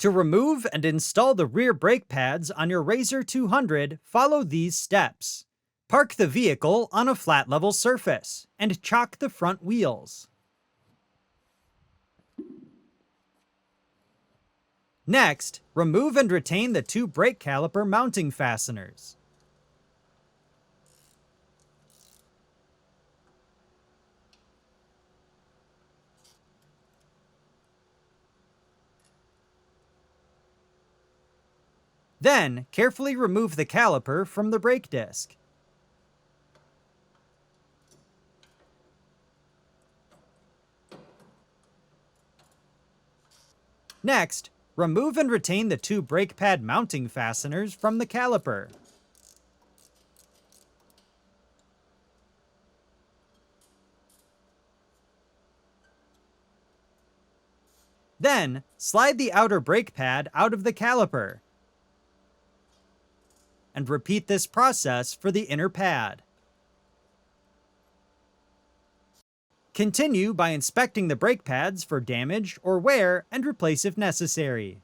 To remove and install the rear brake pads on your RZR 200, follow these steps. Park the vehicle on a flat level surface and chock the front wheels. Next, remove and retain the two brake caliper mounting fasteners. Then, carefully remove the caliper from the brake disc. Next, remove and retain the two brake pad mounting fasteners from the caliper. Then, slide the outer brake pad out of the caliper. And repeat this process for the inner pad. Continue by inspecting the brake pads for damage or wear and replace if necessary.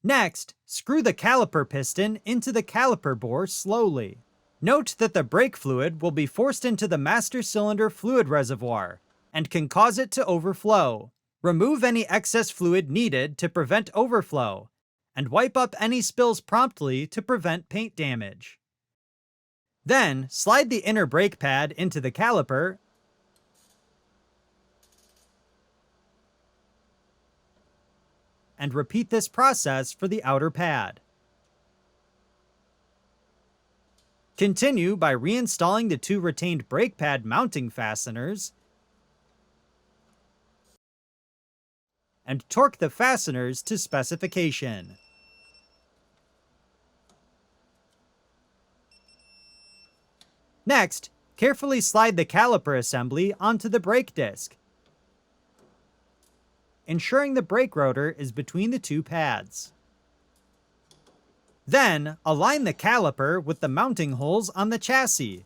Next, screw the caliper piston into the caliper bore slowly. Note that the brake fluid will be forced into the master cylinder fluid reservoir and can cause it to overflow. Remove any excess fluid needed to prevent overflow, and wipe up any spills promptly to prevent paint damage. Then, slide the inner brake pad into the caliper and repeat this process for the outer pad. Continue by reinstalling the two retained brake pad mounting fasteners and torque the fasteners to specification. Next, carefully slide the caliper assembly onto the brake disc, ensuring the brake rotor is between the two pads. Then, align the caliper with the mounting holes on the chassis,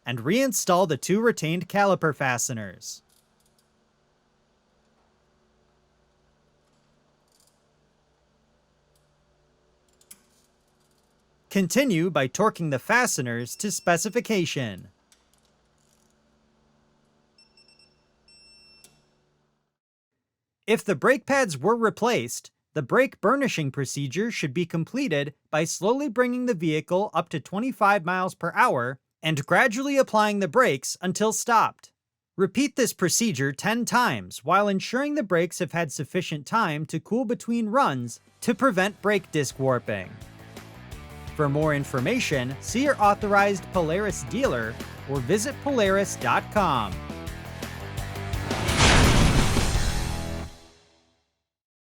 and reinstall the two retained caliper fasteners. Continue by torquing the fasteners to specification. If the brake pads were replaced, the brake burnishing procedure should be completed by slowly bringing the vehicle up to 25 miles per hour and gradually applying the brakes until stopped. Repeat this procedure 10 times while ensuring the brakes have had sufficient time to cool between runs to prevent brake disc warping. For more information, see your authorized Polaris dealer or visit Polaris.com.